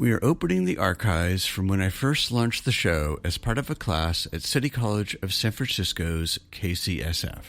We are opening the archives from when I first launched the show as part of a class at City College of San Francisco's KCSF.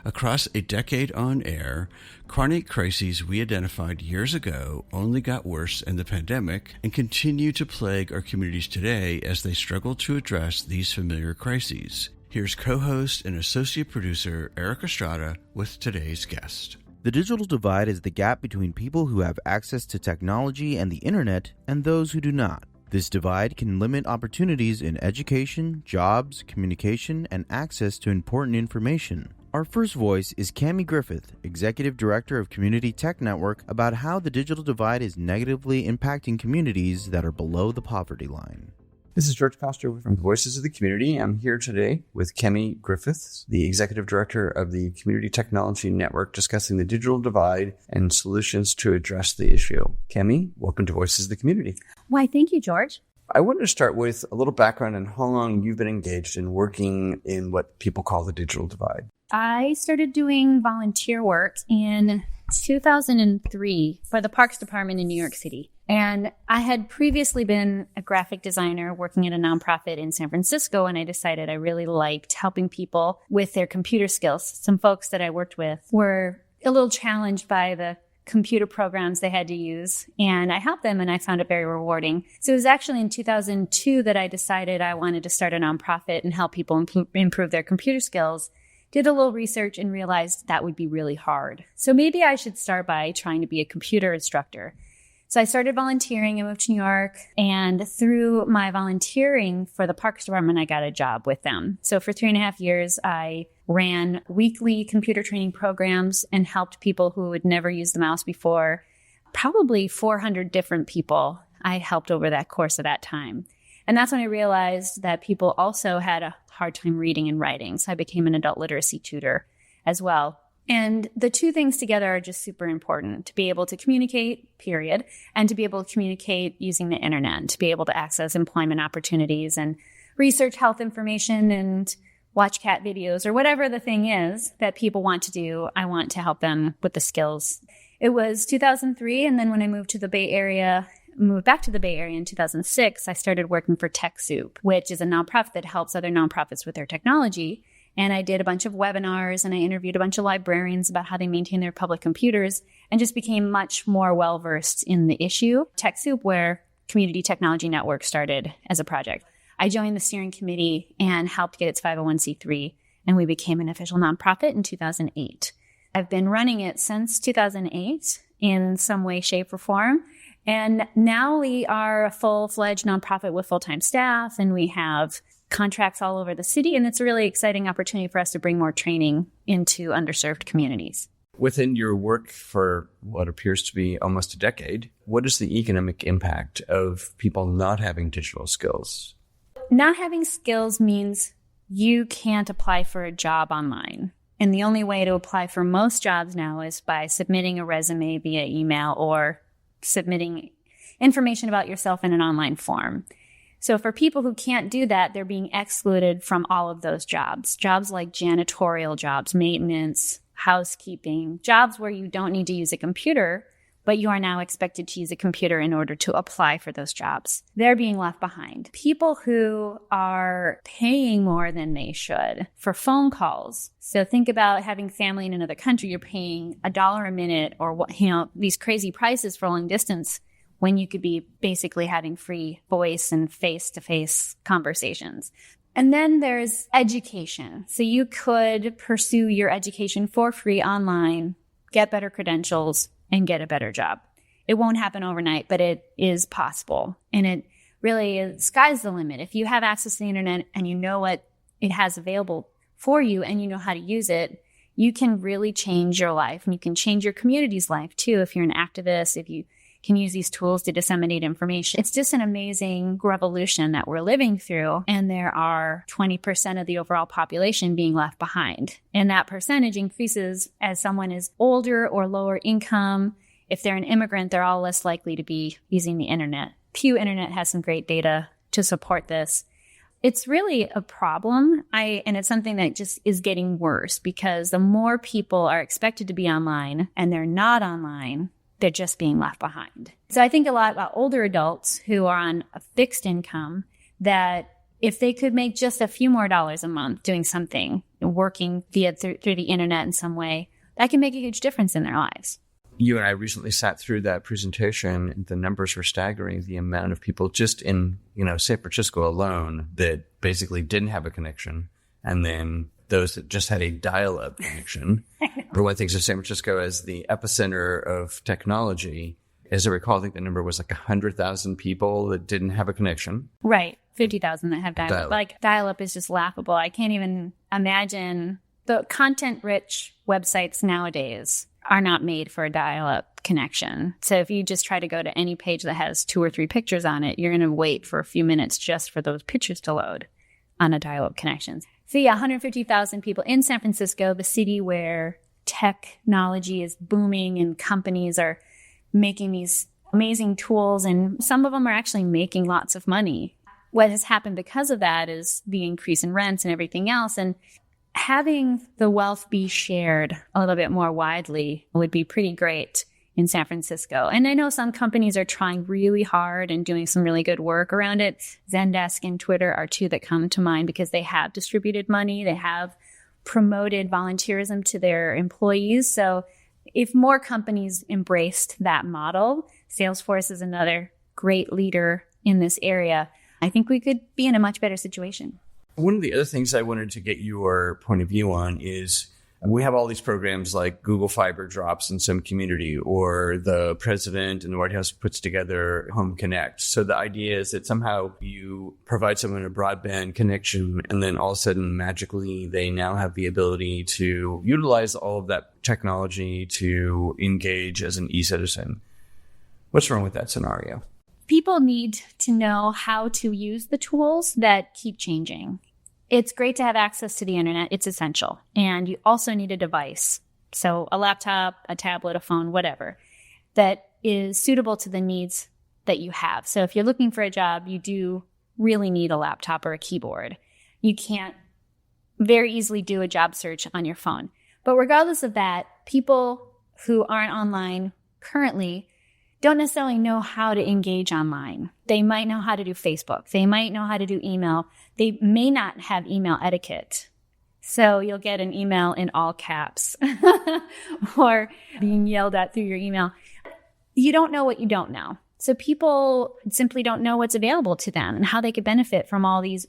Across a decade on air, chronic crises we identified years ago only got worse in the pandemic and continue to plague our communities today as they struggle to address these familiar crises. Here's co-host and associate producer Eric Estrada with today's guest. The digital divide is the gap between people who have access to technology and the internet and those who do not. This divide can limit opportunities in education, jobs, communication, and access to important information. Our first voice is Cami Griffith, Executive Director of Community Tech Network, about how the digital divide is negatively impacting communities that are below the poverty line. This is George Coster from Voices of the Community. I'm here today with Cami Griffith, the Executive Director of the Community Technology Network, discussing the digital divide and solutions to address the issue. Cami, welcome to Voices of the Community. Why, thank you, George. I wanted to start with a little background on how long you've been engaged in working in what people call the digital divide. I started doing volunteer work in 2003 for the Parks Department in New York City. And I had previously been a graphic designer working at a nonprofit in San Francisco, and I decided I really liked helping people with their computer skills. Some folks that I worked with were a little challenged by the computer programs they had to use, and I helped them, and I found it very rewarding. So it was actually in 2002 that I decided I wanted to start a nonprofit and help people improve their computer skills. Did a little research and realized that would be really hard. So maybe I should start by trying to be a computer instructor. So I started volunteering. I moved to New York, and through my volunteering for the Parks Department, I got a job with them. So for 3.5 years, I ran weekly computer training programs and helped people who had never used the mouse before. Probably 400 different people I helped over that course of that time. And that's when I realized that people also had a hard time reading and writing. So I became an adult literacy tutor as well. And the two things together are just super important: to be able to communicate, period, and to be able to communicate using the internet, to be able to access employment opportunities and research health information and watch cat videos or whatever the thing is that people want to do. I want to help them with the skills. It was 2003. And then when I moved back to the Bay Area in 2006, I started working for TechSoup, which is a nonprofit that helps other nonprofits with their technology. And I did a bunch of webinars and I interviewed a bunch of librarians about how they maintain their public computers and just became much more well-versed in the issue. TechSoup, where Community Technology Network started as a project. I joined the steering committee and helped get its 501c3, and we became an official nonprofit in 2008. I've been running it since 2008 in some way, shape, or form. And now we are a full-fledged nonprofit with full-time staff, and we have contracts all over the city. And it's a really exciting opportunity for us to bring more training into underserved communities. Within your work for what appears to be almost a decade, what is the economic impact of people not having digital skills? Not having skills means you can't apply for a job online. And the only way to apply for most jobs now is by submitting a resume via email or submitting information about yourself in an online form. So for people who can't do that, they're being excluded from all of those jobs. Jobs like janitorial jobs, maintenance, housekeeping, jobs where you don't need to use a computer, but you are now expected to use a computer in order to apply for those jobs. They're being left behind. People who are paying more than they should for phone calls. So think about having family in another country. You're paying $1 a minute or these crazy prices for long distance when you could be basically having free voice and face-to-face conversations. And then there's education. So you could pursue your education for free online, get better credentials, and get a better job. It won't happen overnight, but it is possible. And it really is, sky's the limit. If you have access to the internet and you know what it has available for you and you know how to use it, you can really change your life. And you can change your community's life too. If you're an activist, if you can use these tools to disseminate information. It's just an amazing revolution that we're living through. And there are 20% of the overall population being left behind. And that percentage increases as someone is older or lower income. If they're an immigrant, they're all less likely to be using the internet. Pew Internet has some great data to support this. It's really a problem, and it's something that just is getting worse because the more people are expected to be online and they're not online, they're just being left behind. So I think a lot about older adults who are on a fixed income, that if they could make just a few more dollars a month doing something, working through the internet in some way, that can make a huge difference in their lives. You and I recently sat through that presentation, and the numbers were staggering. The amount of people just in, San Francisco alone that basically didn't have a connection, and then those that just had a dial-up connection. Everyone thinks of San Francisco as the epicenter of technology. As I recall, I think the number was like 100,000 people that didn't have a connection. Right. 50,000 that have dial-up. Like, dial-up is just laughable. I can't even imagine. The content-rich websites nowadays are not made for a dial-up connection. So if you just try to go to any page that has 2 or 3 pictures on it, you're going to wait for a few minutes just for those pictures to load on a dial-up connection. So yeah, 150,000 people in San Francisco, the city where technology is booming and companies are making these amazing tools, and some of them are actually making lots of money. What has happened because of that is the increase in rents and everything else. And having the wealth be shared a little bit more widely would be pretty great in San Francisco. And I know some companies are trying really hard and doing some really good work around it. Zendesk and Twitter are 2 that come to mind because they have distributed money. They have promoted volunteerism to their employees. So if more companies embraced that model, Salesforce is another great leader in this area, I think we could be in a much better situation. One of the other things I wanted to get your point of view on is we have all these programs like Google Fiber drops in some community, or the president and the White House puts together Home Connect. So the idea is that somehow you provide someone a broadband connection, and then all of a sudden, magically, they now have the ability to utilize all of that technology to engage as an e-citizen. What's wrong with that scenario? People need to know how to use the tools that keep changing. It's great to have access to the internet. It's essential. And you also need a device. So a laptop, a tablet, a phone, whatever, that is suitable to the needs that you have. So if you're looking for a job, you do really need a laptop or a keyboard. You can't very easily do a job search on your phone. But regardless of that, people who aren't online currently don't necessarily know how to engage online. They might know how to do Facebook. They might know how to do email. They may not have email etiquette. So you'll get an email in all caps or being yelled at through your email. You don't know what you don't know. So people simply don't know what's available to them and how they could benefit from all these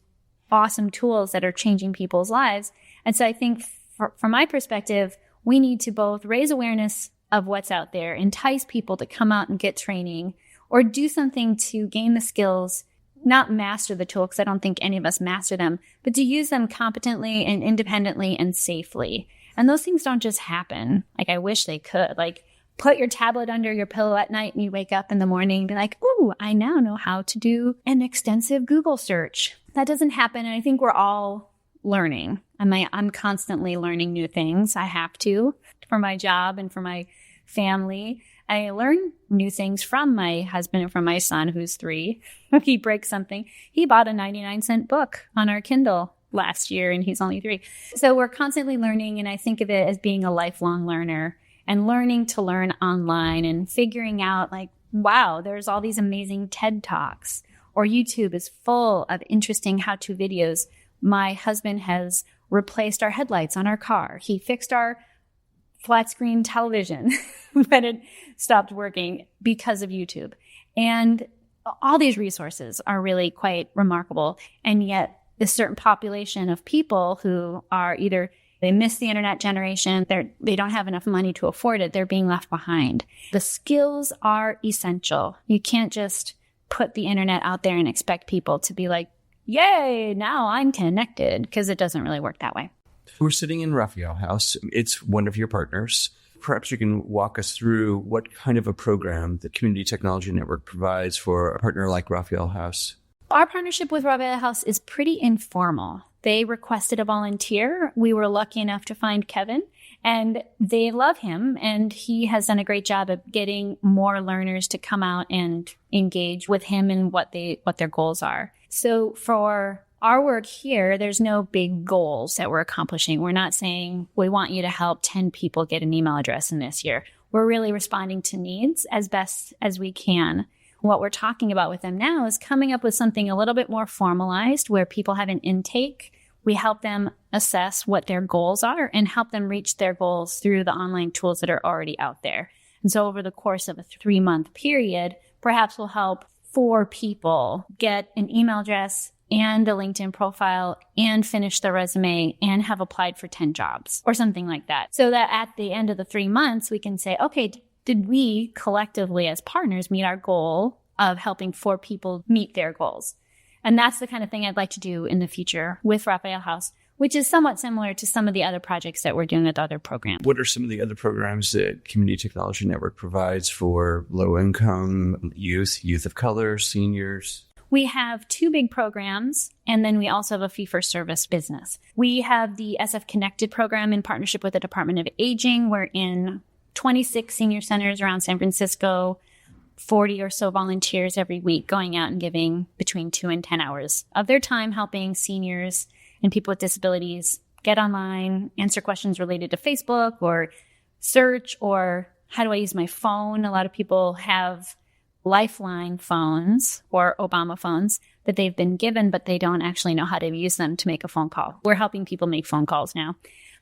awesome tools that are changing people's lives. And so I think from my perspective, we need to both raise awareness of what's out there, entice people to come out and get training, or do something to gain the skills, not master the tool, because I don't think any of us master them, but to use them competently and independently and safely. And those things don't just happen. Like, I wish they could. Like, put your tablet under your pillow at night and you wake up in the morning and be like, ooh, I now know how to do an extensive Google search. That doesn't happen. And I think we're all learning. I'm constantly learning new things. I have to, for my job and for my family. I learn new things from my husband and from my son, who's 3. If he breaks something, he bought a 99-cent book on our Kindle last year, and he's only 3. So we're constantly learning, and I think of it as being a lifelong learner and learning to learn online and figuring out, like, wow, there's all these amazing TED Talks, or YouTube is full of interesting how-to videos. My husband has replaced our headlights on our car. He fixed our flat screen television when it stopped working because of YouTube. And all these resources are really quite remarkable. And yet a certain population of people who are either they miss the internet generation, they don't have enough money to afford it, they're being left behind. The skills are essential. You can't just put the internet out there and expect people to be like, yay, now I'm connected, because it doesn't really work that way. We're sitting in Raphael House. It's one of your partners. Perhaps you can walk us through what kind of a program the Community Technology Network provides for a partner like Raphael House. Our partnership with Raphael House is pretty informal. They requested a volunteer. We were lucky enough to find Kevin, and they love him, and he has done a great job of getting more learners to come out and engage with him and what their goals are. So for our work here, there's no big goals that we're accomplishing. We're not saying we want you to help 10 people get an email address in this year. we're really responding to needs as best as we can. What we're talking about with them now is coming up with something a little bit more formalized where people have an intake. We help them assess what their goals are and help them reach their goals through the online tools that are already out there. And so over the course of a 3-month period, perhaps we'll help 4 people get an email address and a LinkedIn profile and finish their resume and have applied for 10 jobs or something like that. So that at the end of the 3 months, we can say, okay, did we collectively as partners meet our goal of helping 4 people meet their goals? And that's the kind of thing I'd like to do in the future with Raphael House, which is somewhat similar to some of the other projects that we're doing with other programs. What are some of the other programs that Community Technology Network provides for low-income youth of color, seniors? We have 2 big programs, and then we also have a fee-for-service business. We have the SF Connected program in partnership with the Department of Aging. We're in 26 senior centers around San Francisco, 40 or so volunteers every week going out and giving between 2 and 10 hours of their time helping seniors and people with disabilities get online, answer questions related to Facebook or search or how do I use my phone? A lot of people have Lifeline phones or Obama phones that they've been given, but they don't actually know how to use them to make a phone call. We're helping people make phone calls now.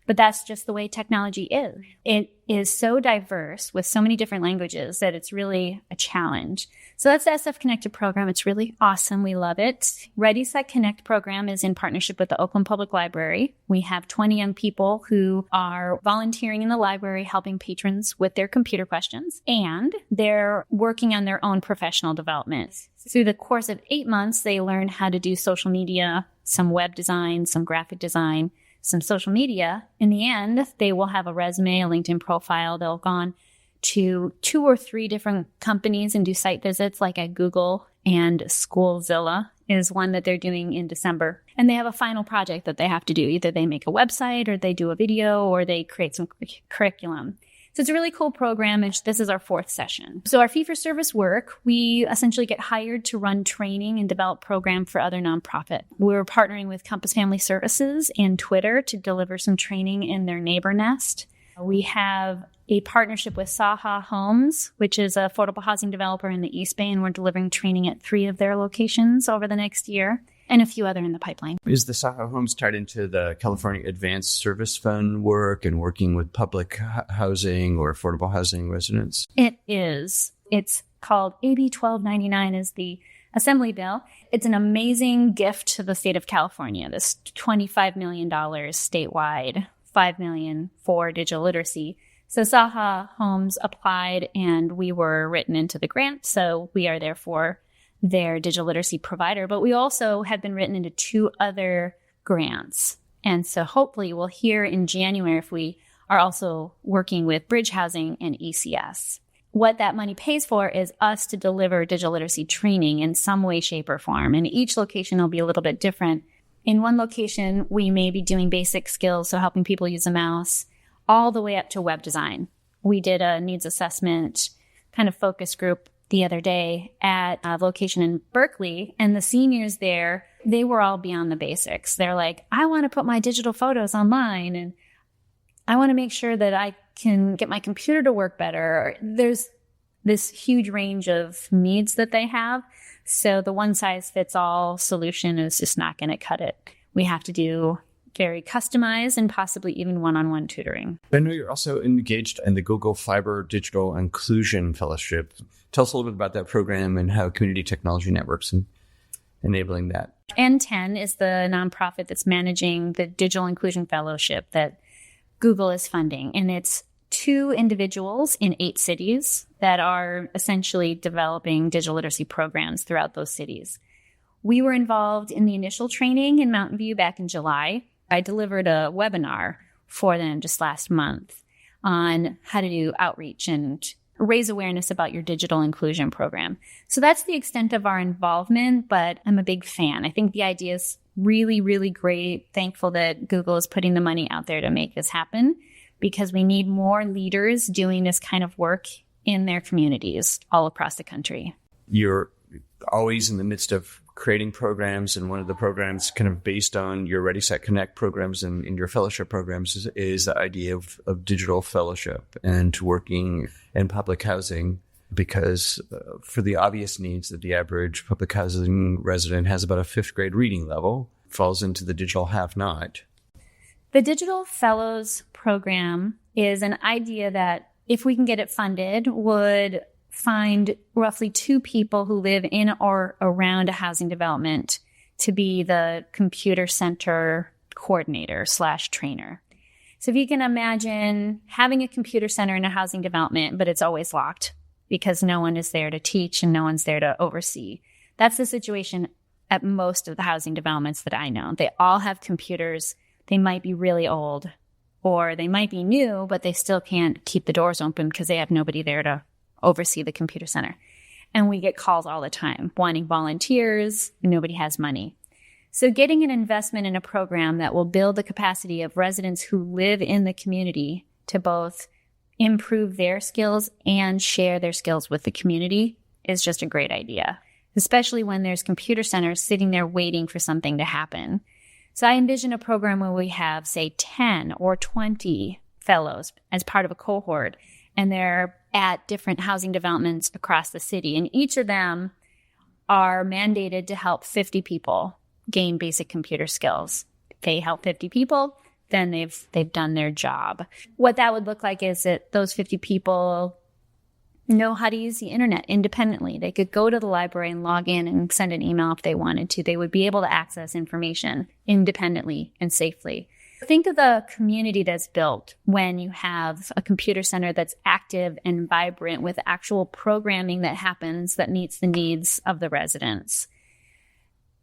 But that's just the way technology is. It is so diverse with so many different languages that it's really a challenge. So that's the SF Connected program. It's really awesome. We love it. Ready, Set, Connect program is in partnership with the Oakland Public Library. We have 20 young people who are volunteering in the library, helping patrons with their computer questions, and they're working on their own professional development. Through the course of 8 months, they learn how to do social media, some web design, some graphic design, some social media. In the end, they will have a resume, a LinkedIn profile. They'll go on to 2 or 3 different companies and do site visits like at Google, and Schoolzilla is one that they're doing in December. And they have a final project that they have to do. Either they make a website or they do a video or they create some curriculum. So it's a really cool program, and this is our 4th session. So our fee-for-service work, we essentially get hired to run training and develop program for other nonprofit. We're partnering with Compass Family Services and Twitter to deliver some training in their neighbor nest. We have a partnership with Saha Homes, which is a affordable housing developer in the East Bay, and we're delivering training at 3 of their locations over the next year, and a few other in the pipeline. Is the Saha Homes tied into the California Advanced Service Fund work and working with public housing or affordable housing residents? It is. It's called AB 1299 is the Assembly bill. It's an amazing gift to the state of California, this $25 million statewide, $5 million for digital literacy. So Saha Homes applied and we were written into the grant. So we are therefore their digital literacy provider, but we also have been written into 2 other grants. And so hopefully we'll hear in January if we are also working with Bridge Housing and ECS. What that money pays for is us to deliver digital literacy training in some way, shape, or form. And each location will be a little bit different. In one location, we may be doing basic skills, so helping people use a mouse, all the way up to web design. We did a needs assessment kind of focus group the other day at a location in Berkeley, and the seniors there, they were all beyond the basics. They're like, I want to put my digital photos online, and I want to make sure that I can get my computer to work better. There's this huge range of needs that they have. So the one-size-fits-all solution is just not going to cut it. We have to do very customized and possibly even one-on-one tutoring. I know you're also engaged in the Google Fiber Digital Inclusion Fellowship. Tell us a little bit about that program and how Community Technology Networks and enabling that. N10 is the nonprofit that's managing the Digital Inclusion Fellowship that Google is funding. And it's 2 individuals in 8 cities that are essentially developing digital literacy programs throughout those cities. We were involved in the initial training in Mountain View back in July. I delivered a webinar for them just last month on how to do outreach and raise awareness about your digital inclusion program. So that's the extent of our involvement, but I'm a big fan. I think the idea is really, really great. Thankful that Google is putting the money out there to make this happen because we need more leaders doing this kind of work in their communities all across the country. You're always in the midst of creating programs, and one of the programs kind of based on your Ready, Set, Connect programs and in your fellowship programs is the idea of digital fellowship and working in public housing, because for the obvious needs that the average public housing resident has about a 5th grade reading level, falls into the digital have-not. The Digital Fellows program is an idea that, if we can get it funded, would find roughly 2 people who live in or around a housing development to be the computer center coordinator / trainer. So if you can imagine having a computer center in a housing development, but it's always locked because no one is there to teach and no one's there to oversee. That's the situation at most of the housing developments that I know. They all have computers. They might be really old, or they might be new, but they still can't keep the doors open because they have nobody there to oversee the computer center. And we get calls all the time wanting volunteers. Nobody has money. So getting an investment in a program that will build the capacity of residents who live in the community to both improve their skills and share their skills with the community is just a great idea, especially when there's computer centers sitting there waiting for something to happen. So I envision a program where we have, say, 10 or 20 fellows as part of a cohort, and they're at different housing developments across the city. And each of them are mandated to help 50 people gain basic computer skills. If they help 50 people, then they've done their job. What that would look like is that those 50 people know how to use the internet independently. They could go to the library and log in and send an email if they wanted to. They would be able to access information independently and safely. Think of the community that's built when you have a computer center that's active and vibrant with actual programming that happens that meets the needs of the residents.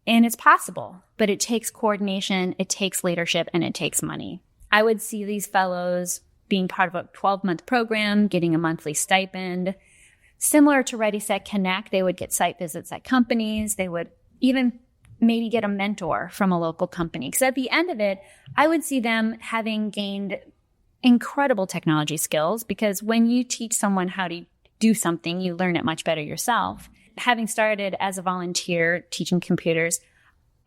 And it's possible, but it takes coordination, it takes leadership, and it takes money. I would see these fellows being part of a 12-month program, getting a monthly stipend. Similar to Ready, Set, Connect, they would get site visits at companies. They would even maybe get a mentor from a local company. Because at the end of it, I would see them having gained incredible technology skills, because when you teach someone how to do something, you learn it much better yourself. Having started as a volunteer teaching computers,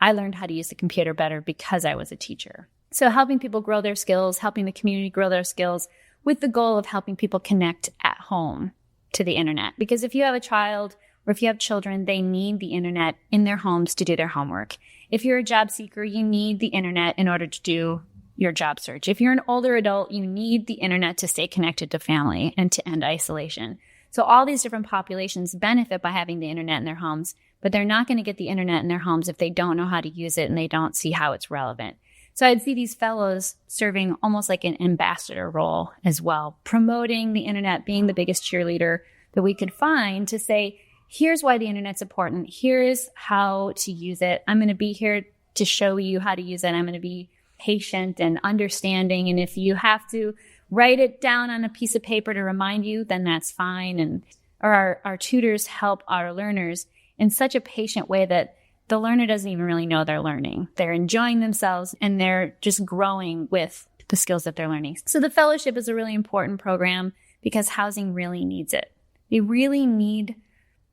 I learned how to use the computer better because I was a teacher. So helping people grow their skills, helping the community grow their skills with the goal of helping people connect at home to the internet. Because if you have a child or if you have children, they need the internet in their homes to do their homework. If you're a job seeker, you need the internet in order to do your job search. If you're an older adult, you need the internet to stay connected to family and to end isolation. So all these different populations benefit by having the internet in their homes, but they're not going to get the internet in their homes if they don't know how to use it and they don't see how it's relevant. So I'd see these fellows serving almost like an ambassador role as well, promoting the internet, being the biggest cheerleader that we could find to say, here's why the internet's important. Here's how to use it. I'm going to be here to show you how to use it. I'm going to be patient and understanding. And if you have to write it down on a piece of paper to remind you, then that's fine. And our tutors help our learners in such a patient way that the learner doesn't even really know they're learning. They're enjoying themselves and they're just growing with the skills that they're learning. So the fellowship is a really important program because housing really needs it. They really need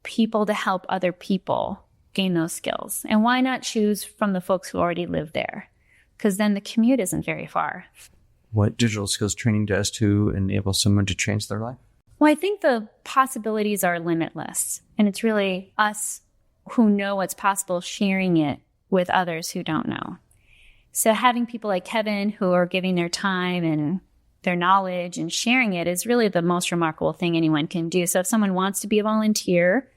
people to help other people gain those skills. And why not choose from the folks who already live there? Because then the commute isn't very far. What digital skills training does to enable someone to change their life? Well, I think the possibilities are limitless. And it's really us who know what's possible sharing it with others who don't know. So having people like Kevin who are giving their time and their knowledge and sharing it is really the most remarkable thing anyone can do. So if someone wants to be a volunteer,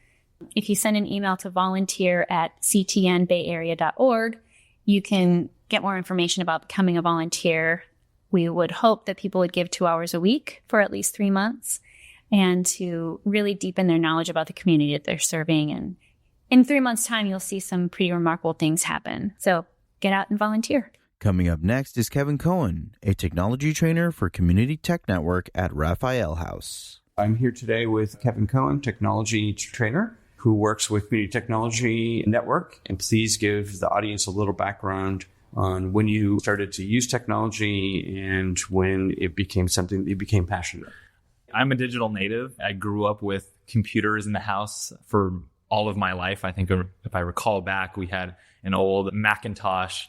if you send an email to volunteer@ctnbayarea.org, you can get more information about becoming a volunteer. We would hope that people would give 2 hours a week for at least 3 months and to really deepen their knowledge about the community that they're serving. And in 3 months' time, you'll see some pretty remarkable things happen. So get out and volunteer. Coming up next is Kevin Cohen, a technology trainer for Community Tech Network at Raphael House. I'm here today with Kevin Cohen, technology trainer, who works with Community Technology Network. And please give the audience a little background on when you started to use technology and when it became something that you became passionate about. I'm a digital native. I grew up with computers in the house for all of my life. I think if I recall back, we had an old Macintosh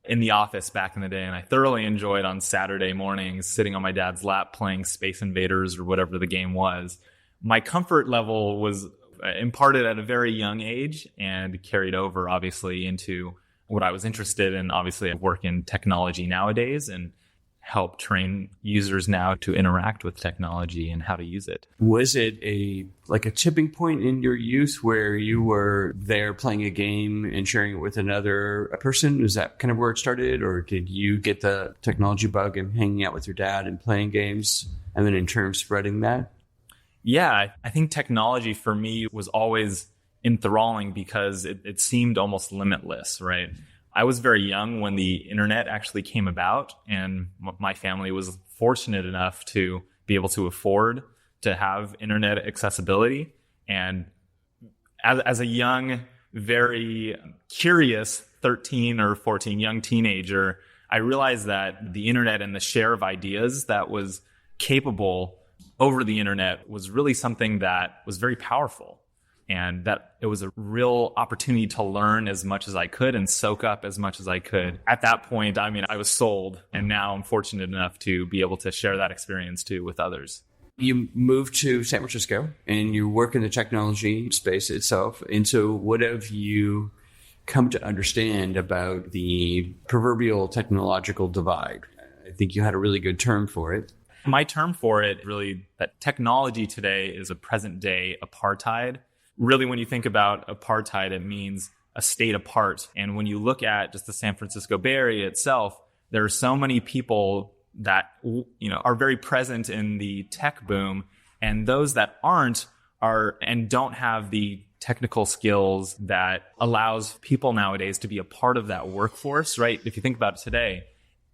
in the office back in the day, and I thoroughly enjoyed on Saturday mornings sitting on my dad's lap playing Space Invaders or whatever the game was. My comfort level was imparted at a very young age and carried over, obviously, into what I was interested in. Obviously, I work in technology nowadays and help train users now to interact with technology and how to use it. Was it a tipping point in your youth where you were there playing a game and sharing it with another person? Is that kind of where it started? Or did you get the technology bug and hanging out with your dad and playing games and then in turn spreading that? Yeah, I think technology for me was always enthralling because it seemed almost limitless, right? I was very young when the internet actually came about, and my family was fortunate enough to be able to afford to have internet accessibility. And as a young, very curious 13 or 14 young teenager, I realized that the internet and the share of ideas that was capable over the internet was really something that was very powerful. And that it was a real opportunity to learn as much as I could and soak up as much as I could. At that point, I mean, I was sold. And now I'm fortunate enough to be able to share that experience too with others. You moved to San Francisco and you work in the technology space itself. And so what have you come to understand about the proverbial technological divide? I think you had a really good term for it. My term for it really, that technology today is a present day apartheid. Really, when you think about apartheid, it means a state apart. And when you look at just the San Francisco Bay Area itself, there are so many people that, are very present in the tech boom. And those that aren't and don't have the technical skills that allows people nowadays to be a part of that workforce, right? If you think about it today,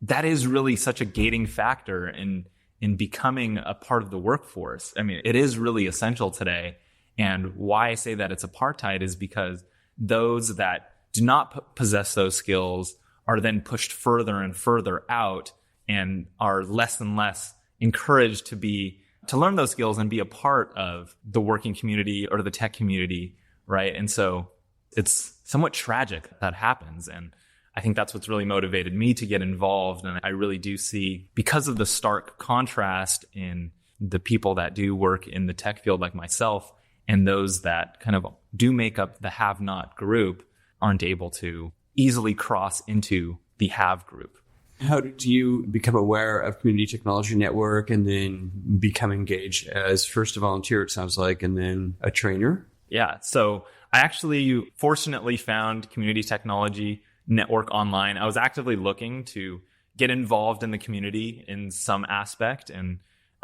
that is really such a gating factor in becoming a part of the workforce. I mean, it is really essential today. And why I say that it's apartheid is because those that do not possess those skills are then pushed further and further out and are less and less encouraged to learn those skills and be a part of the working community or the tech community, right? And so it's somewhat tragic that happens. And I think that's what's really motivated me to get involved. And I really do see, because of the stark contrast in the people that do work in the tech field like myself, and those that kind of do make up the have-not group aren't able to easily cross into the have group. How did you become aware of Community Technology Network and then become engaged as first a volunteer, it sounds like, and then a trainer? Yeah, so I actually fortunately found Community Technology Network online. I was actively looking to get involved in the community in some aspect, and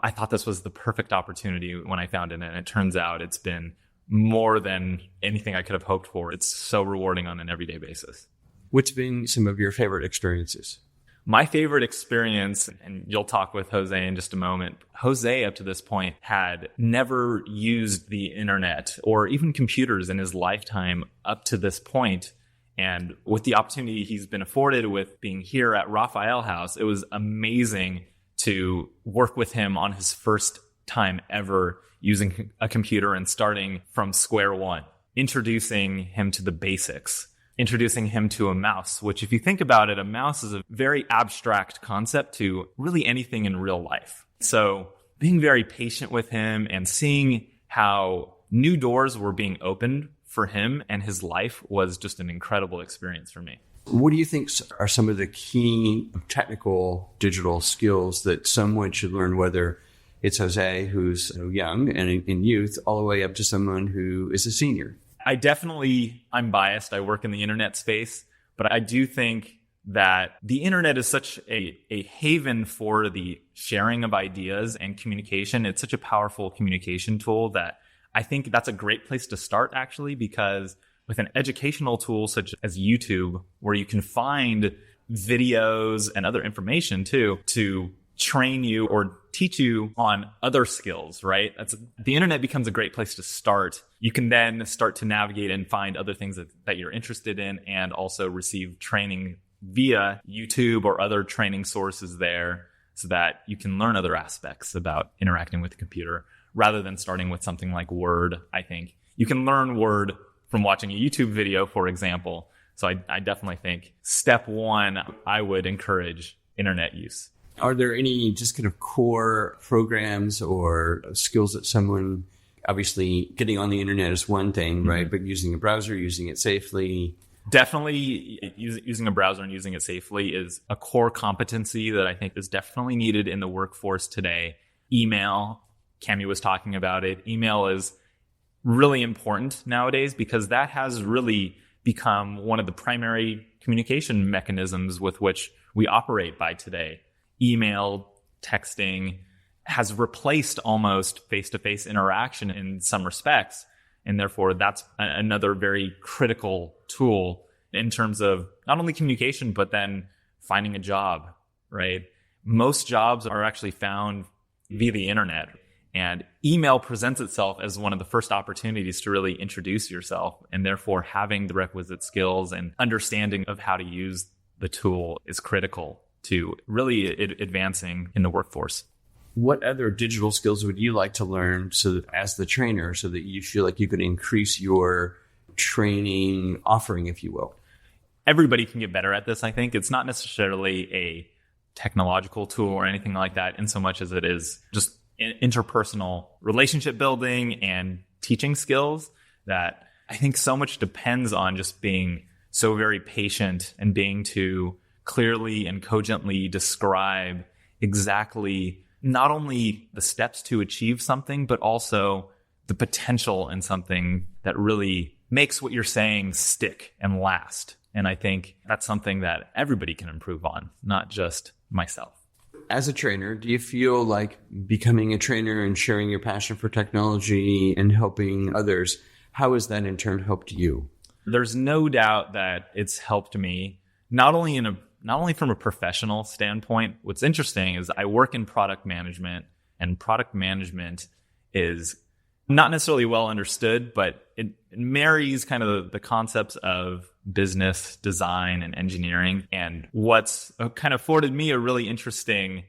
I thought this was the perfect opportunity when I found it, and it turns out it's been more than anything I could have hoped for. It's so rewarding on an everyday basis. What's been some of your favorite experiences? My favorite experience, and you'll talk with Jose in just a moment, Jose up to this point had never used the internet or even computers in his lifetime up to this point. And with the opportunity he's been afforded with being here at Raphael House, it was amazing to work with him on his first time ever using a computer and starting from square one, introducing him to the basics, introducing him to a mouse, which if you think about it, a mouse is a very abstract concept to really anything in real life. So being very patient with him and seeing how new doors were being opened for him and his life was just an incredible experience for me. What do you think are some of the key technical digital skills that someone should learn, whether it's Jose, who's young and in youth, all the way up to someone who is a senior? I'm biased. I work in the internet space, but I do think that the internet is such a haven for the sharing of ideas and communication. It's such a powerful communication tool that I think that's a great place to start, actually, because with an educational tool such as YouTube, where you can find videos and other information too, to train you or teach you on other skills, right? The internet becomes a great place to start. You can then start to navigate and find other things that you're interested in and also receive training via YouTube or other training sources there so that you can learn other aspects about interacting with the computer rather than starting with something like Word. I think you can learn Word from watching a YouTube video, for example. So I definitely think step one, I would encourage internet use. Are there any just kind of core programs or skills that someone, obviously getting on the internet is one thing, right? But using a browser, using it safely. Definitely using a browser and using it safely is a core competency that I think is definitely needed in the workforce today. Email, Cami was talking about it. Email is really important nowadays because that has really become one of the primary communication mechanisms with which we operate by today. Email, texting has replaced almost face-to-face interaction in some respects. And therefore, that's another very critical tool in terms of not only communication, but then finding a job, right? Most jobs are actually found via the internet. And email presents itself as one of the first opportunities to really introduce yourself. And therefore, having the requisite skills and understanding of how to use the tool is critical to really advancing in the workforce. What other digital skills would you like to learn as the trainer so that you feel like you could increase your training offering, if you will? Everybody can get better at this, I think. It's not necessarily a technological tool or anything like that in so much as it is just interpersonal relationship building and teaching skills that I think so much depends on just being so very patient and being to clearly and cogently describe exactly not only the steps to achieve something, but also the potential in something that really makes what you're saying stick and last. And I think that's something that everybody can improve on, not just myself. As a trainer, do you feel like becoming a trainer and sharing your passion for technology and helping others, how has that in turn helped you? There's no doubt that it's helped me, not only from a professional standpoint. What's interesting is I work in product management, and product management is not necessarily well understood, but it marries kind of the concepts of business, design, and engineering. And what's kind of afforded me a really interesting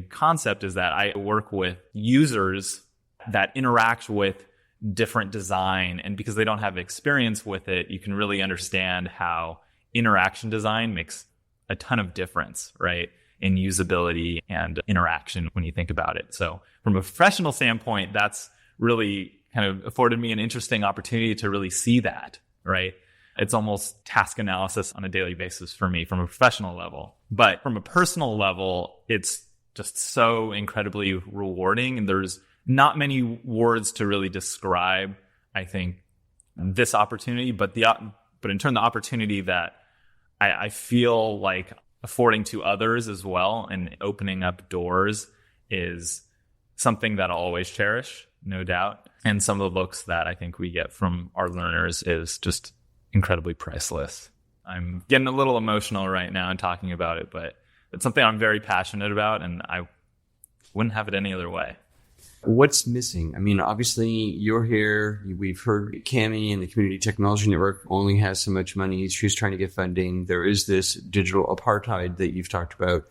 concept is that I work with users that interact with different design. And because they don't have experience with it, you can really understand how interaction design makes a ton of difference, right, in usability and interaction when you think about it. So from a professional standpoint, that's really kind of afforded me an interesting opportunity to really see that, right? It's almost task analysis on a daily basis for me from a professional level. But from a personal level, it's just so incredibly rewarding. And there's not many words to really describe, I think, this opportunity, but in turn, the opportunity that I feel like affording to others as well and opening up doors is something that I'll always cherish, no doubt. And some of the looks that I think we get from our learners is just incredibly priceless. I'm getting a little emotional right now and talking about it, but it's something I'm very passionate about, and I wouldn't have it any other way. What's missing? I mean, obviously, you're here. We've heard Cami and the Community Technology Network only has so much money. She's trying to get funding. There is this digital apartheid that you've talked about.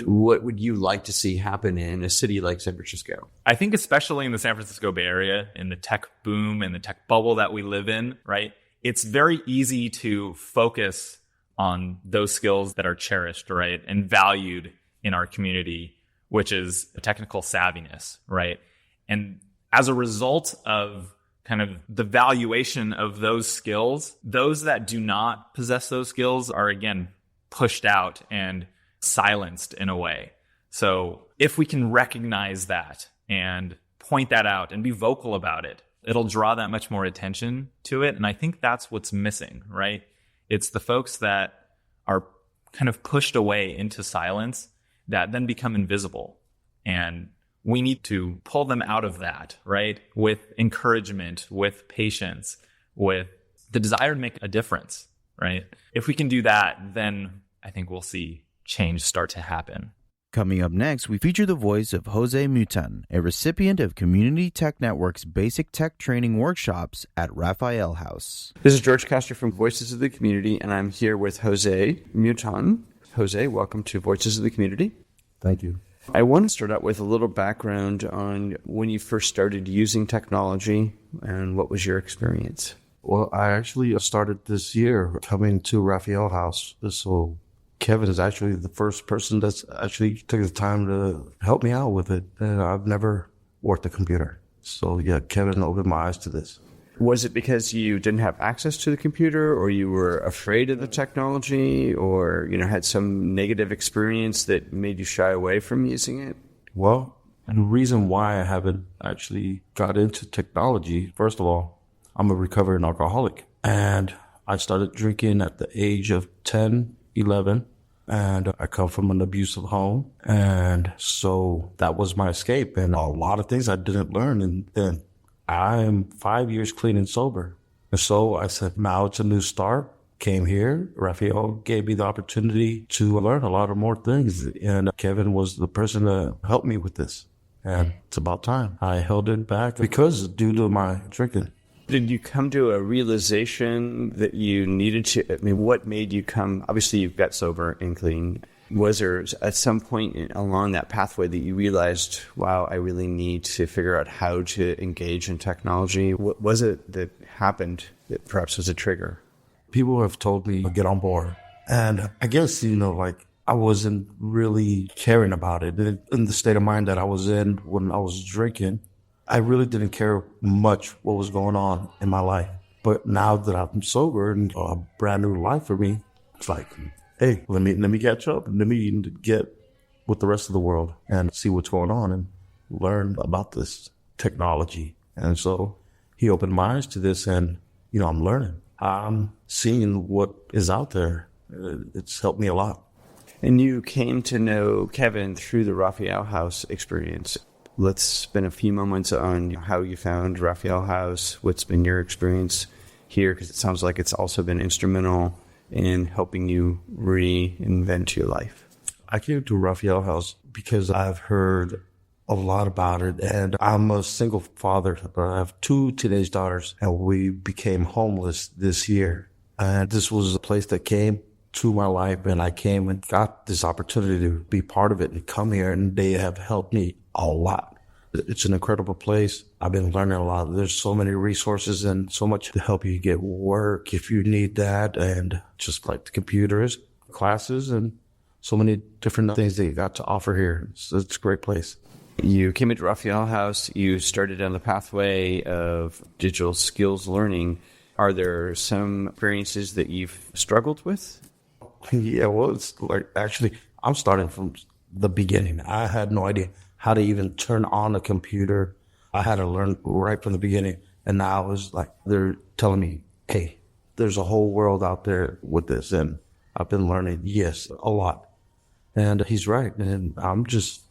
What would you like to see happen in a city like San Francisco? I think especially in the San Francisco Bay Area, in the tech boom and the tech bubble that we live in, right? It's very easy to focus on those skills that are cherished, right, and valued in our community, which is a technical savviness, right? And as a result of kind of the valuation of those skills, those that do not possess those skills are, again, pushed out and silenced in a way. So if we can recognize that and point that out and be vocal about it, it'll draw that much more attention to it. And I think that's what's missing, right? It's the folks that are kind of pushed away into silence that then become invisible. And we need to pull them out of that, right? With encouragement, with patience, with the desire to make a difference, right? If we can do that, then I think we'll see change start to happen. Coming up next, we feature the voice of Jose Mutan, a recipient of Community Tech Network's Basic Tech Training Workshops at Raphael House. This is George Castor from Voices of the Community, and I'm here with Jose Mutan. Jose, welcome to Voices of the Community. Thank you. I want to start out with a little background on when you first started using technology and what was your experience? Well, I actually started this year coming to Raphael House. So Kevin is actually the first person that's actually took the time to help me out with it. And I've never worked a computer. So yeah, Kevin opened my eyes to this. Was it because you didn't have access to the computer, or you were afraid of the technology, or, had some negative experience that made you shy away from using it? Well, and the reason why I haven't actually got into technology, first of all, I'm a recovering alcoholic. And I started drinking at the age of 10, 11. And I come from an abusive home. And so that was my escape. And a lot of things I didn't learn. And then I'm 5 years clean and sober. And so I said, now it's a new start. Came here. Raphael gave me the opportunity to learn a lot of more things. And Kevin was the person that helped me with this. And it's about time. I held it back because due to my drinking. Did you come to a realization that you needed to, what made you come, obviously you've got sober and clean. Was there at some point along that pathway that you realized, wow, I really need to figure out how to engage in technology? What was it that happened that perhaps was a trigger? People have told me to get on board. And I guess, I wasn't really caring about it. In the state of mind that I was in when I was drinking, I really didn't care much what was going on in my life. But now that I'm sober and a brand new life for me, it's like, hey, let me catch up. Let me get with the rest of the world and see what's going on and learn about this technology. And so he opened my eyes to this, and, I'm learning. I'm seeing what is out there. It's helped me a lot. And you came to know Kevin through the Raphael House experience. Let's spend a few moments on how you found Raphael House. What's been your experience here? Because it sounds like it's also been instrumental in helping you reinvent your life. I came to Raphael House because I've heard a lot about it. And I'm a single father. I have 2 teenage daughters, and we became homeless this year. And this was a place that came to my life, and I came and got this opportunity to be part of it and come here, and they have helped me a lot. It's an incredible place. I've been learning a lot. There's so many resources and so much to help you get work if you need that, and just like the computers, classes, and so many different things that you got to offer here. It's a great place. You came into Raphael House. You started on the pathway of digital skills learning. Are there some experiences that you've struggled with? Yeah, well, it's like, actually, I'm starting from the beginning. I had no idea how to even turn on a computer. I had to learn right from the beginning. And now it's like they're telling me, hey, there's a whole world out there with this. And I've been learning, yes, a lot. And he's right. And I'm just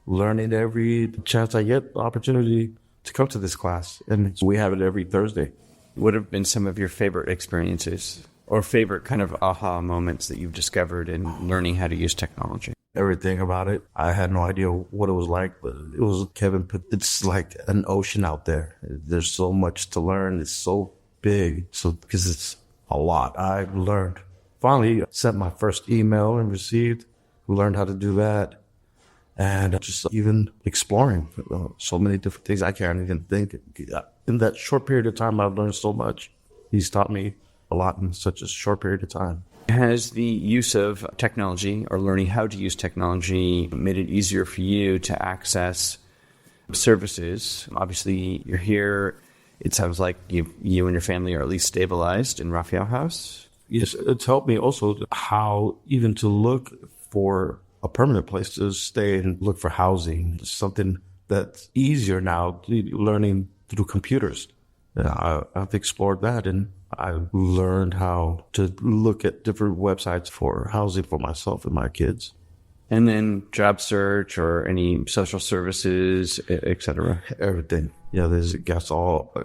learning every chance I get, the opportunity to come to this class. And we have it every Thursday. What have been some of your favorite experiences or favorite kind of aha moments that you've discovered in learning how to use technology? Everything about it. I had no idea what it was like, but it was Kevin. It's like an ocean out there. There's so much to learn. It's so big. So because it's a lot, I've learned. Finally, sent my first email and received. Learned how to do that, and just even exploring so many different things I can't even think. In that short period of time, I've learned so much. He's taught me a lot in such a short period of time. Has the use of technology or learning how to use technology made it easier for you to access services? Obviously, you're here. It sounds like you and your family are at least stabilized in Raphael House. Yes, it's helped me also how even to look for a permanent place to stay and look for housing. Something that's easier now, learning through computers. I've explored that, and I've learned how to look at different websites for housing for myself and my kids. And then job search or any social services, et cetera. Everything. Yeah, that's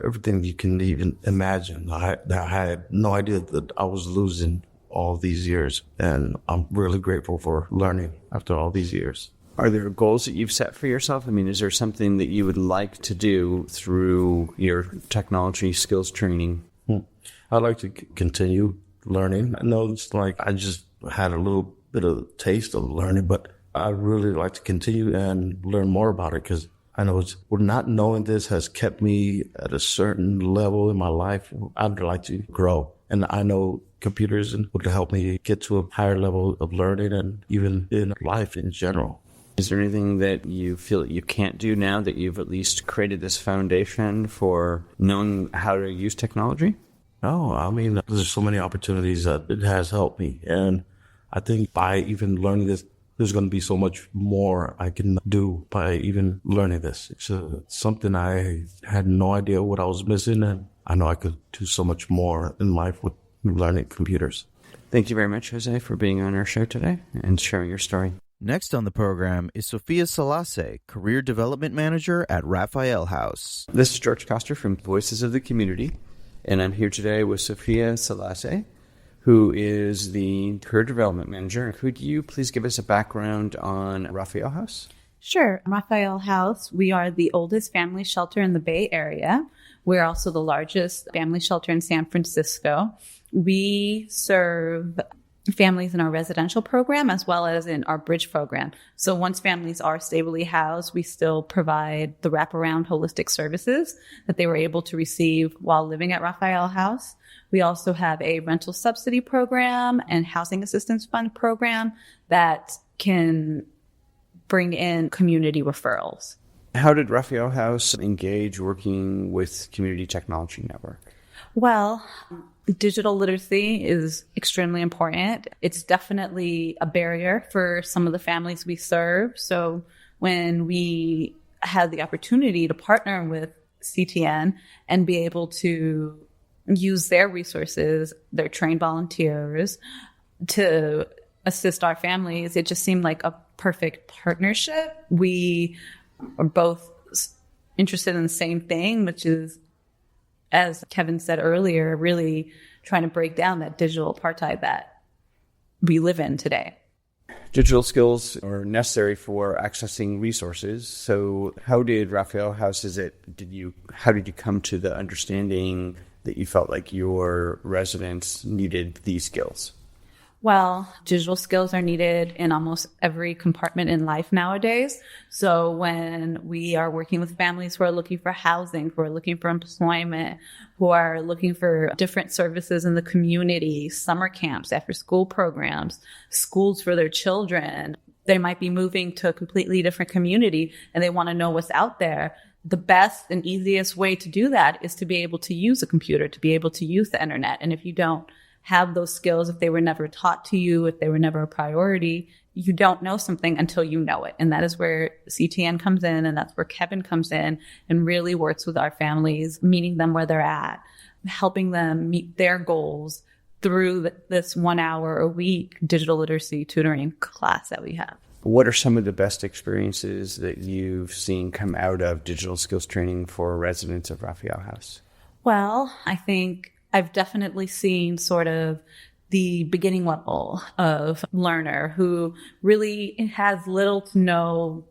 everything you can even imagine. I had no idea that I was losing all these years, and I'm really grateful for learning after all these years. Are there goals that you've set for yourself? I mean, is there something that you would like to do through your technology skills training? I'd like to continue learning. I know it's like I just had a little bit of taste of learning, but I'd really like to continue and learn more about it because I know not knowing this has kept me at a certain level in my life. I'd like to grow. And I know computers would help me get to a higher level of learning and even in life in general. Is there anything that you feel that you can't do now that you've at least created this foundation for knowing how to use technology? No, I mean, there's so many opportunities that it has helped me. And I think by even learning this, there's going to be so much more I can do by even learning this. It's something I had no idea what I was missing, and I know I could do so much more in life with learning computers. Thank you very much, Jose, for being on our show today and sharing your story. Next on the program is Sophia Selasse, Career Development Manager at Raphael House. This is George Koster from Voices of the Community, and I'm here today with Sophia Selasse, who is the Career Development Manager. Could you please give us a background on Raphael House? Sure. Raphael House, we are the oldest family shelter in the Bay Area. We're also the largest family shelter in San Francisco. We serve families in our residential program as well as in our bridge program. So once families are stably housed, we still provide the wraparound holistic services that they were able to receive while living at Raphael House. We also have a rental subsidy program and housing assistance fund program that can bring in community referrals. How did Raphael House engage working with Community Technology Network? Well, digital literacy is extremely important. It's definitely a barrier for some of the families we serve. So when we had the opportunity to partner with CTN and be able to use their resources, their trained volunteers, to assist our families, it just seemed like a perfect partnership. We are both interested in the same thing, which is, as Kevin said earlier, really trying to break down that digital apartheid that we live in today. Digital skills are necessary for accessing resources. So how did Raphael House, how did you come to the understanding that you felt like your residents needed these skills? Well, digital skills are needed in almost every compartment in life nowadays. So when we are working with families who are looking for housing, who are looking for employment, who are looking for different services in the community, summer camps, after school programs, schools for their children, they might be moving to a completely different community and they want to know what's out there. The best and easiest way to do that is to be able to use a computer, to be able to use the internet. And if you don't have those skills, if they were never taught to you, if they were never a priority, you don't know something until you know it. And that is where CTN comes in, and that's where Kevin comes in and really works with our families, meeting them where they're at, helping them meet their goals through this 1 hour a week digital literacy tutoring class that we have. What are some of the best experiences that you've seen come out of digital skills training for residents of Raphael House? Well, I think I've definitely seen sort of the beginning level of learner who really has little to no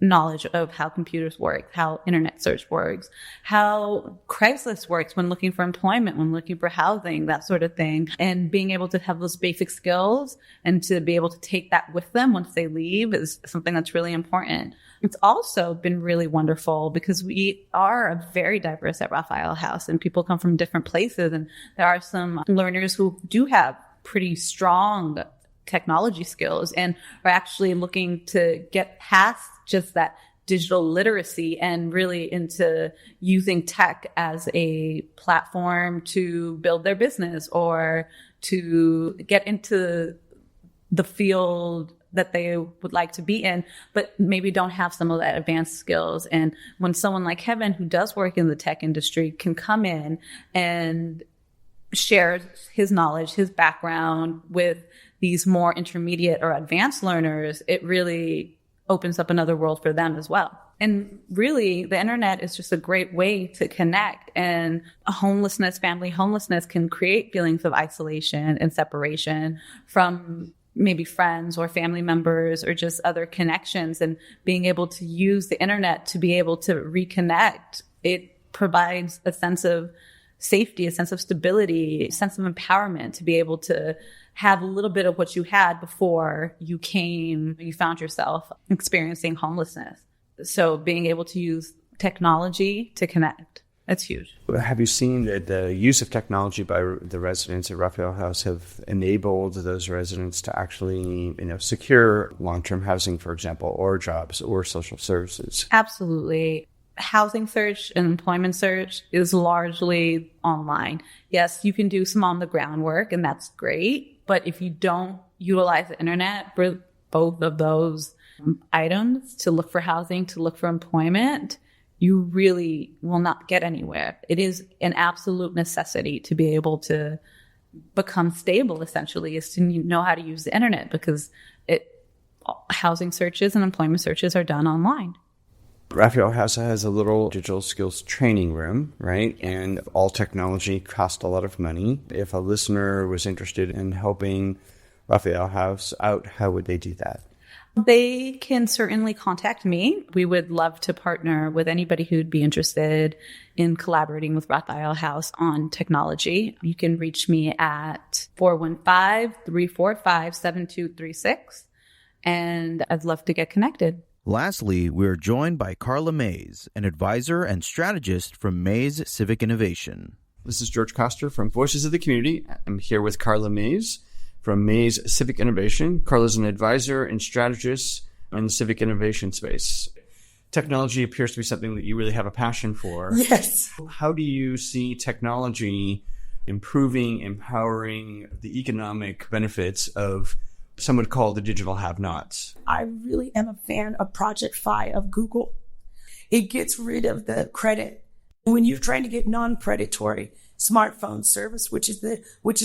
knowledge of how computers work, how internet search works, how Craigslist works when looking for employment, when looking for housing, that sort of thing. And being able to have those basic skills and to be able to take that with them once they leave is something that's really important. It's also been really wonderful because we are very diverse at Raphael House and people come from different places. And there are some learners who do have pretty strong technology skills and are actually looking to get past just that digital literacy and really into using tech as a platform to build their business or to get into the field that they would like to be in, but maybe don't have some of that advanced skills. And when someone like Kevin, who does work in the tech industry, can come in and share his knowledge, his background with these more intermediate or advanced learners, it really opens up another world for them as well. And really, the internet is just a great way to connect. And homelessness, family homelessness can create feelings of isolation and separation from maybe friends or family members or just other connections. And being able to use the internet to be able to reconnect, it provides a sense of safety, a sense of stability, a sense of empowerment to be able to have a little bit of what you had before you found yourself experiencing homelessness. So being able to use technology to connect, that's huge. Have you seen that the use of technology by the residents at Raphael House have enabled those residents to actually, secure long-term housing, for example, or jobs or social services? Absolutely. Housing search and employment search is largely online. Yes, you can do some on the ground work, and that's great. But if you don't utilize the internet for both of those items, to look for housing, to look for employment, you really will not get anywhere. It is an absolute necessity to be able to become stable, essentially, is to know how to use the internet, because housing searches and employment searches are done online. Raphael House has a little digital skills training room, right? And all technology costs a lot of money. If a listener was interested in helping Raphael House out, how would they do that? They can certainly contact me. We would love to partner with anybody who'd be interested in collaborating with Raphael House on technology. You can reach me at 415-345-7236, and I'd love to get connected. Lastly, we're joined by Carla Mays, an advisor and strategist from Mays Civic Innovation. This is George Koster from Voices of the Community. I'm here with Carla Mays from Mays Civic Innovation. Carla's an advisor and strategist in the civic innovation space. Technology appears to be something that you really have a passion for. Yes. How do you see technology improving, empowering the economic benefits of some would call the digital have-nots? I really am a fan of Project Fi of Google. It gets rid of the credit. When you're trying to get non-predatory smartphone service, which is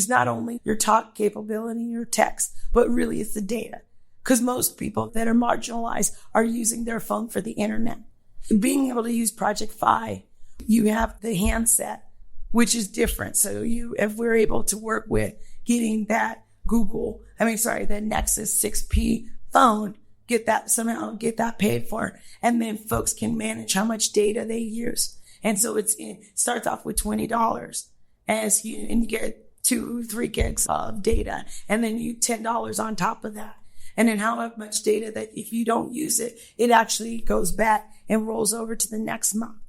not only your talk capability, your text, but really it's the data. Because most people that are marginalized are using their phone for the internet. Being able to use Project Fi, you have the handset, which is different. So if we're able to work with getting that the Nexus 6P phone, get that paid for. And then folks can manage how much data they use. And so it starts off with $20 and you get 2-3 gigs of data, and then you $10 on top of that. And then how much data that if you don't use it, it actually goes back and rolls over to the next month.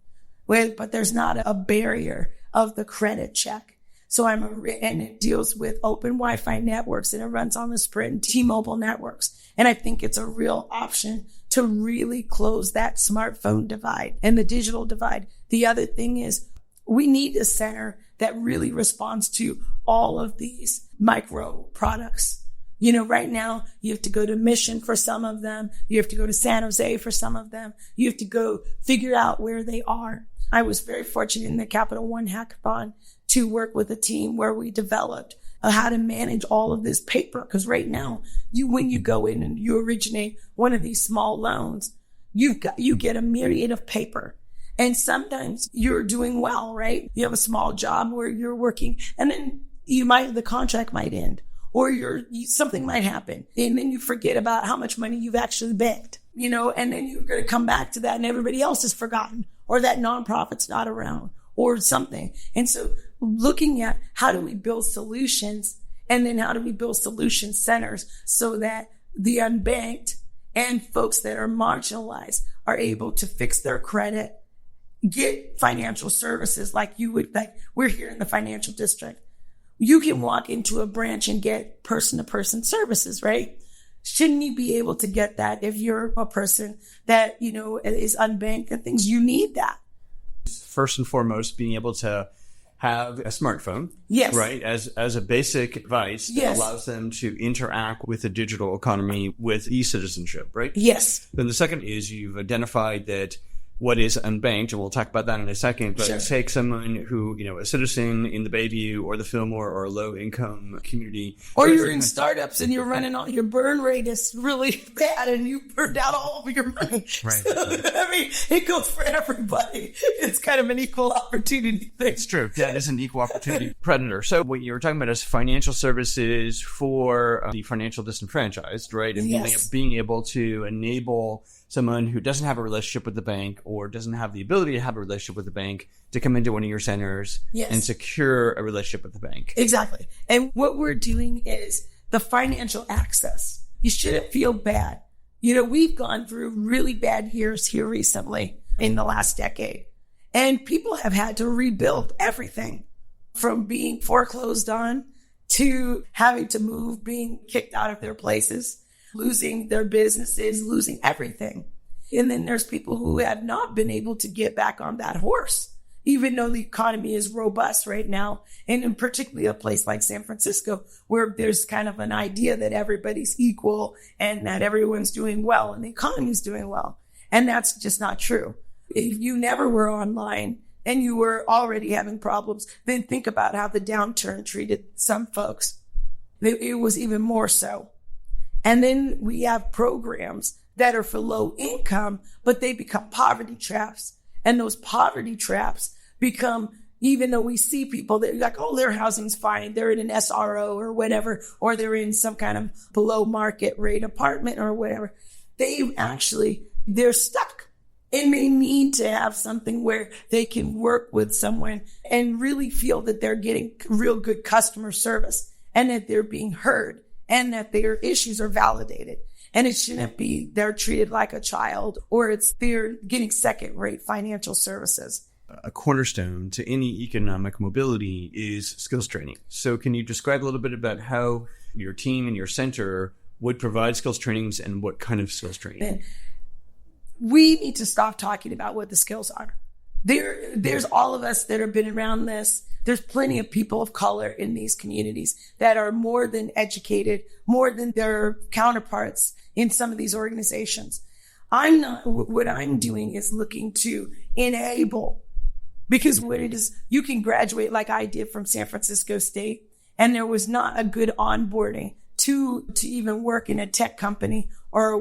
But there's not a barrier of the credit check. So and it deals with open Wi-Fi networks, and it runs on the Sprint and T-Mobile networks. And I think it's a real option to really close that smartphone divide and the digital divide. The other thing is we need a center that really responds to all of these micro products. Right now you have to go to Mission for some of them. You have to go to San Jose for some of them. You have to go figure out where they are. I was very fortunate in the Capital One Hackathon to work with a team where we developed how to manage all of this paper. Because right now, when you go in and you originate one of these small loans, you get a myriad of paper. And sometimes you're doing well, right? You have a small job where you're working, and then the contract might end, or something might happen, and then you forget about how much money you've actually banked, and then you're going to come back to that, and everybody else has forgotten, or that nonprofit's not around, or something. And so looking at how do we build solutions, and then how do we build solution centers so that the unbanked and folks that are marginalized are able to fix their credit, get financial services like we're here in the financial district. You can walk into a branch and get person-to-person services, right? Shouldn't you be able to get that if you're a person that, is unbanked and things? You need that. First and foremost, being able to have a smartphone, yes, right, as a basic device that yes. allows them to interact with the digital economy with e-citizenship, right? Yes. Then the second is you've identified that what is unbanked, and we'll talk about that in a second, but sure. Take someone who, a citizen in the Bayview or the Fillmore or a low-income community. Or you're in startups and you're running your burn rate is really bad and you burned out all of your money. Right. So, it goes for everybody. It's kind of an equal opportunity thing. It's true. That is an equal opportunity predator. So what you were talking about is financial services for the financial disenfranchised, right? And yes. being able to enable someone who doesn't have a relationship with the bank or doesn't have the ability to have a relationship with the bank to come into one of your centers yes. and secure a relationship with the bank. Exactly. And what we're doing is the financial access. You shouldn't feel bad. We've gone through really bad years here recently in the last decade, and people have had to rebuild everything from being foreclosed on to having to move, being kicked out of their places, losing their businesses, losing everything. And then there's people who have not been able to get back on that horse, even though the economy is robust right now. And in particularly a place like San Francisco, where there's kind of an idea that everybody's equal and that everyone's doing well and the economy's doing well. And that's just not true. If you never were online and you were already having problems, then think about how the downturn treated some folks. It was even more so. And then we have programs that are for low income, but they become poverty traps. And those poverty traps become, even though we see people that are like, oh, their housing's fine, they're in an SRO or whatever, or they're in some kind of below market rate apartment or whatever, they're stuck. And they need to have something where they can work with someone and really feel that they're getting real good customer service and that they're being heard and that their issues are validated. And it shouldn't be they're treated like a child or they're getting second-rate financial services. A cornerstone to any economic mobility is skills training. So can you describe a little bit about how your team and your center would provide skills trainings and what kind of skills training? We need to stop talking about what the skills are. There's all of us that have been around this. There's plenty of people of color in these communities that are more than educated, more than their counterparts in some of these organizations. What I'm doing is looking to enable, because what it is, you can graduate like I did from San Francisco State, and there was not a good onboarding to even work in a tech company or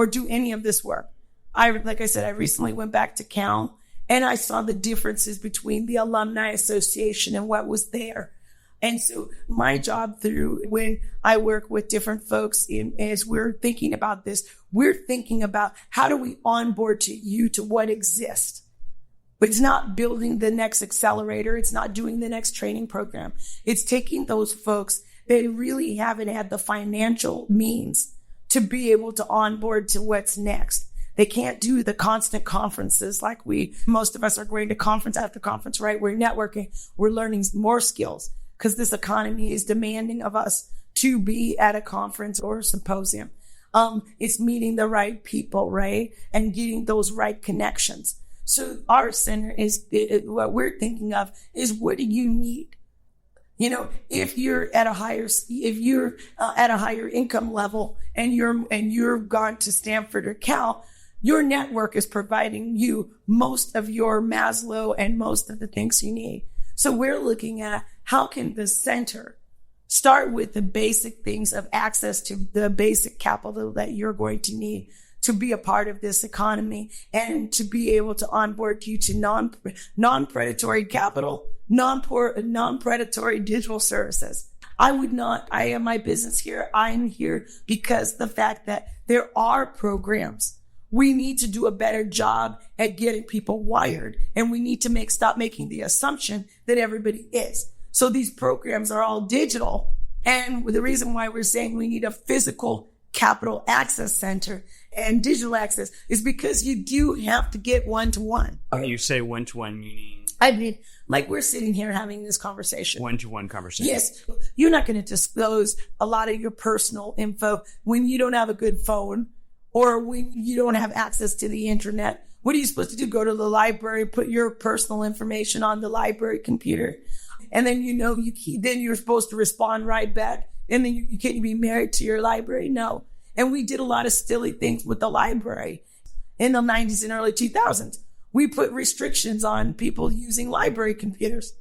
do any of this work. Like I said, I recently went back to Cal and I saw the differences between the Alumni Association and what was there. And so my job when I work with different folks as we're thinking about this, we're thinking about how do we onboard to what exists. But it's not building the next accelerator. It's not doing the next training program. It's taking those folks that really haven't had the financial means to be able to onboard to what's next. They can't do the constant conferences like most of us are going to conference after conference, right? We're networking. We're learning more skills because this economy is demanding of us to be at a conference or a symposium. It's meeting the right people, right? And getting those right connections. So our center what we're thinking of is, what do you need? If you're at a higher income level and you're gone to Stanford or Cal, your network is providing you most of your Maslow and most of the things you need. So we're looking at how can the center start with the basic things of access to the basic capital that you're going to need to be a part of this economy and to be able to onboard you to non-predatory capital, non-predatory digital services. I am my business here. I'm here because the fact that there are programs. We need to do a better job at getting people wired, and we need to stop making the assumption that everybody is. So these programs are all digital. And the reason why we're saying we need a physical capital access center and digital access is because you do have to get one-to-one. You say one-to-one meaning? I mean, like we're sitting here having this conversation. One-to-one conversation. Yes. You're not going to disclose a lot of your personal info when you don't have a good phone or when you don't have access to the internet. What are you supposed to do? Go to the library, put your personal information on the library computer. And then, then you're supposed to respond right back. And then you can't be married to your library. No. And we did a lot of silly things with the library in the 90s and early 2000s. We put restrictions on people using library computers.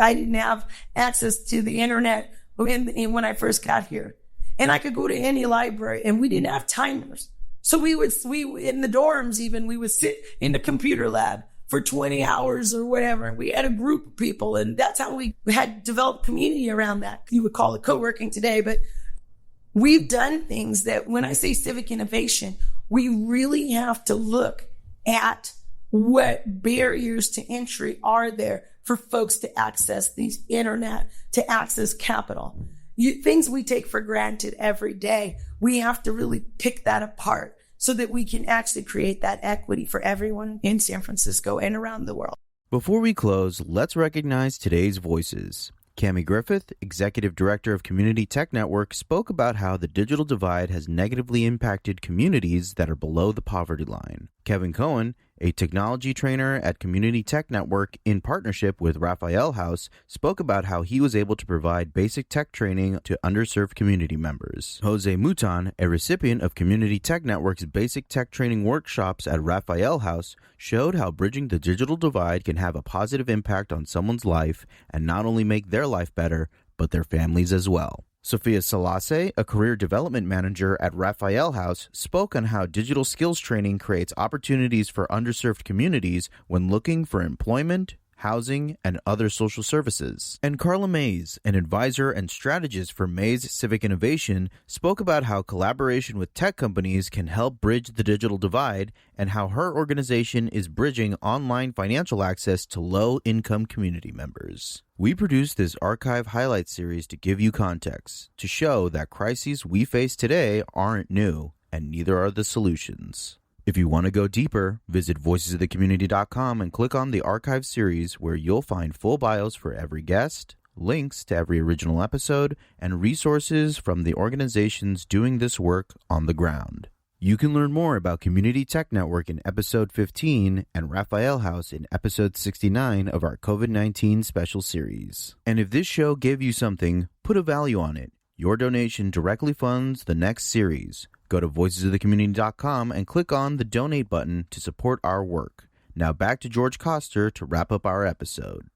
I didn't have access to the internet when I first got here. And I could go to any library and we didn't have timers. So we in the dorms even, we would sit in the computer lab for 20 hours or whatever. And we had a group of people, and that's how we had developed community around that. You would call it co-working today, but we've done things that when I say civic innovation, we really have to look at what barriers to entry are there for folks to access these internet, to access capital. Things we take for granted every day, we have to really pick that apart so that we can actually create that equity for everyone in San Francisco and around the world. Before we close, let's recognize today's voices. Cami Griffith, Executive Director of Community Tech Network, spoke about how the digital divide has negatively impacted communities that are below the poverty line. Kevin Cohen, a technology trainer at Community Tech Network in partnership with Raphael House, spoke about how he was able to provide basic tech training to underserved community members. Jose Mutan, a recipient of Community Tech Network's basic tech training workshops at Raphael House, showed how bridging the digital divide can have a positive impact on someone's life and not only make their life better, but their families as well. Sophia Selasse, a career development manager at Raphael House, spoke on how digital skills training creates opportunities for underserved communities when looking for employment, housing, and other social services. And Carla Mays, an advisor and strategist for Mays Civic Innovation, spoke about how collaboration with tech companies can help bridge the digital divide and how her organization is bridging online financial access to low-income community members. We produced this archive highlight series to give you context, to show that crises we face today aren't new, and neither are the solutions. If you want to go deeper, visit voicesofthecommunity.com and click on the archive series where you'll find full bios for every guest, links to every original episode, and resources from the organizations doing this work on the ground. You can learn more about Community Tech Network in episode 15 and Raphael House in episode 69 of our COVID-19 special series. And if this show gave you something, put a value on it. Your donation directly funds the next series. Go to voicesofthecommunity.com and click on the donate button to support our work. Now back to George Coster to wrap up our episode.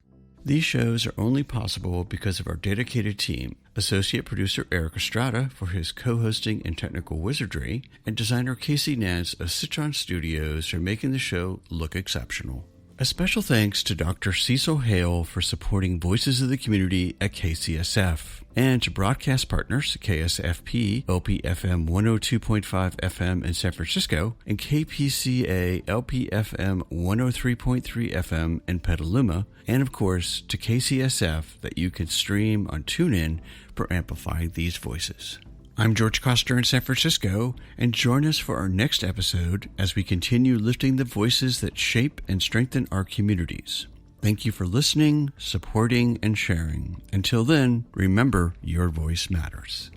These shows are only possible because of our dedicated team. Associate producer Eric Estrada for his co-hosting and technical wizardry, and designer Casey Nance of Citron Studios for making the show look exceptional. A special thanks to Dr. Cecil Hale for supporting Voices of the Community at KCSF, and to broadcast partners KSFP, LPFM 102.5 FM in San Francisco, and KPCA LPFM 103.3 FM in Petaluma, and of course to KCSF that you can stream on TuneIn for amplifying these voices. I'm George Coster in San Francisco, and join us for our next episode as we continue lifting the voices that shape and strengthen our communities. Thank you for listening, supporting, and sharing. Until then, remember, your voice matters.